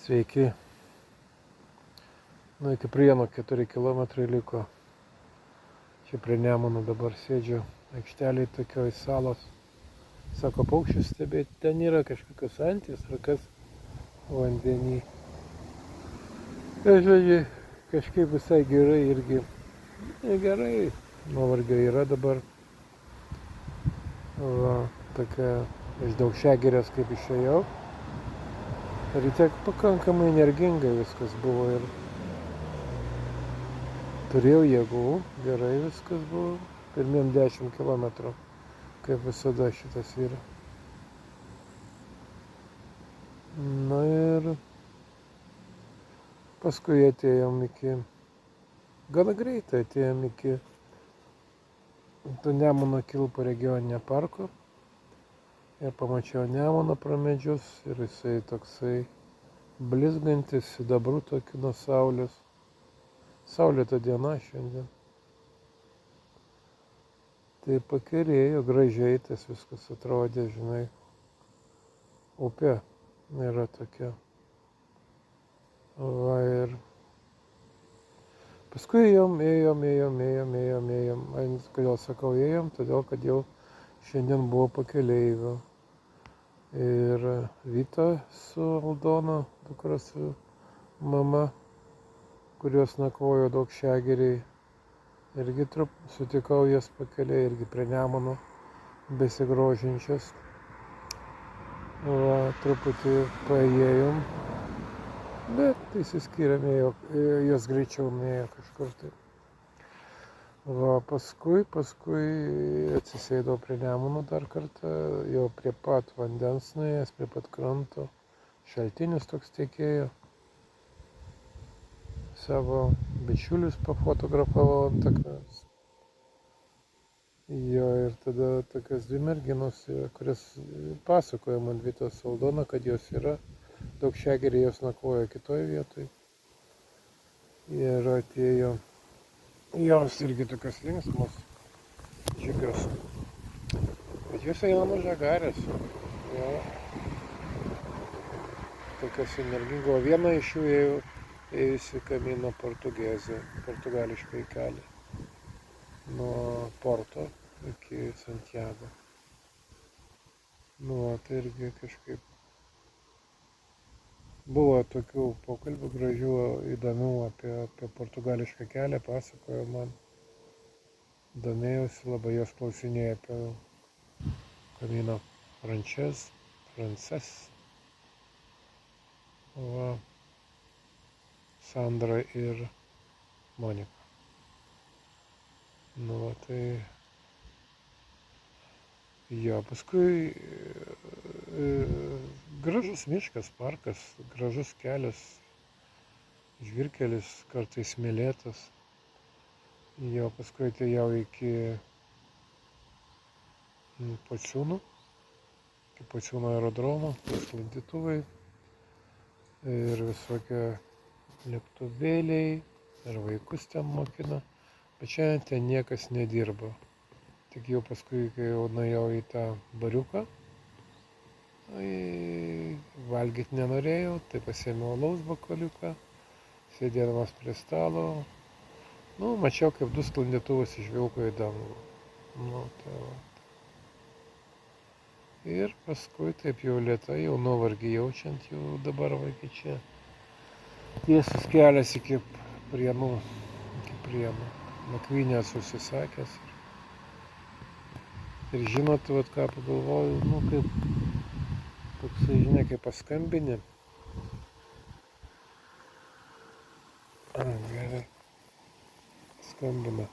Sveiki. Nu, iki Prienų 4 km liko. Čia prie Nemuno dabar sėdžiu aikštelėje tokioj salos. Sako, paukščius stebėti, ten yra kažkokios antys ar kas vandenį. Tai žodžiu, kažkaip visai gerai irgi. Gerai, nuovargio yra dabar. Va, tokia iš Daugšiagirės kaip išėjau. Ryte pakankamai energingai viskas buvo ir turėjau jėgų, gerai viskas buvo. Pirmiem 10 km, kaip visada šitas yra. Na ir paskui atėjom gana greitai atėjom iki Nemuno Kilpų regioninio parko. Ir pamačiau Nemuną pro medžius ir jisai toksai blizgantis, sidabru tokiu nuo saulės. Saulėta diena šiandien. Tai pakerėjo gražiai, tas viskas atrodė, žinai. Upė yra tokia. Va ir paskui ėjom. Kodėl sakau ėjom? Todėl, kad jau šiandien buvo pakeleivių. Ir Vita su Aldona, dukra su mama, kurios nakvojo Daugšiagirėj. Irgi sutikau jas pakeliai, irgi prie Nemuno besigrožinčias. Va, truputį paėjom, bet išsiskyrėm, jos greičiau nuėjo kažkur tai. Va, paskui atsisėdau prie Nemuno dar kartą, jau prie pat vandens nuėjęs, prie pat kranto. Šaltinis toks tekėjo. Savo bičiulius pafotografavau ant akmens. Jo, ir tada tokios dvi merginos, kurias pasakojo man Vitos Aldona, kad jos yra Daugšiagirėj, jos nakvojo kitoj vietoj. Ir atėjo jos irgi tokios linksmos, džiugios. Bet jos eina nuo Žagarės. Jo. Tokios energingos. Viena iš jų ėjusi Camino Portuguese, portugališkai kelią. Nuo Porto iki Santiago. Nu, tai irgi kažkaip buvo tokių pokalbių gražių, įdomių apie portugališką kelią, pasakojo man. Domėjausi, labai jos klausinėjo apie Camino Frances. Va, Sandra ir Monika. Nu, va, tai jo, paskui gražus miškas, parkas, gražus kelias, žvyrkelis, kartais smėlėtas. Jo, paskui atėjau iki Pociūnų, iki Pociūno aerodromo, sklandytuvai ir visokie lėktuvėliai ir vaikus ten mokina, bet šiandien ten niekas nedirbo. Tik jau paskui, kai jau nuėjau į tą bariuką, valgyti nenorėjau, tai pasiėmiau alaus bakaliuką, sėdėdamas prie stalo. Nu, mačiau, kaip du sklandytuvus išvilko į dangų. Nu, tai va. Ir paskui taip jau lėtai, jau nuovargį jaučiant, jau dabar vaikai čia tiesus kelias iki Prienų. Nakvynę susisakęs. Ir žinot, vat ką pagalvoju, nu kaip toksai, žinai, kaip paskambini. Gerai. Skambina.